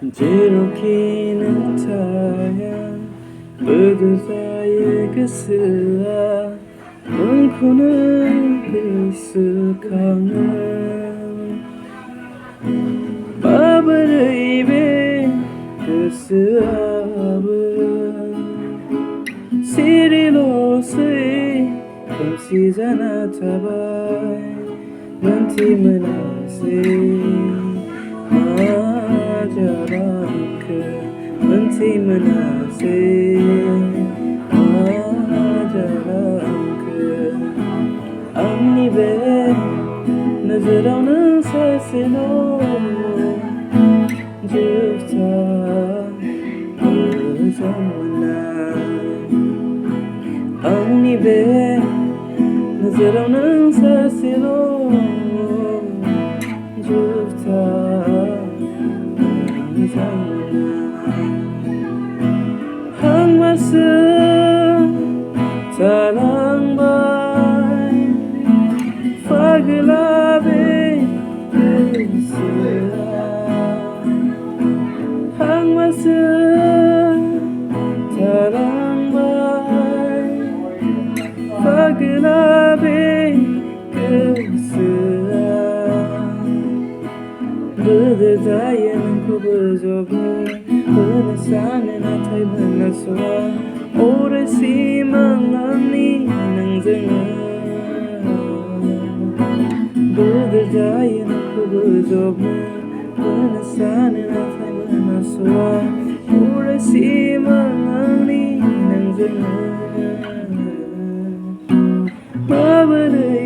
제로키 나타야 모두사의 그 쓰아 넌코는 비스카는 마블의 입에 그 쓰아은 시리로스의 금시자나 타바이 넌티문아세 Ajaran ke menti menasih Ajaran ke Amni be Nazaran sesino Jufta Zamana Amni be Nazaran sesino Jufta Hang masa talang bay Faglabe kesera Hang masa talang bay Faglabe kesera Berdayan ku berjodoh Penasaran atai menaswa Ora si mangani nang zengar Berdayan ku berjodoh Penasaran atai menaswa Ora si mangani nang zengar Mabada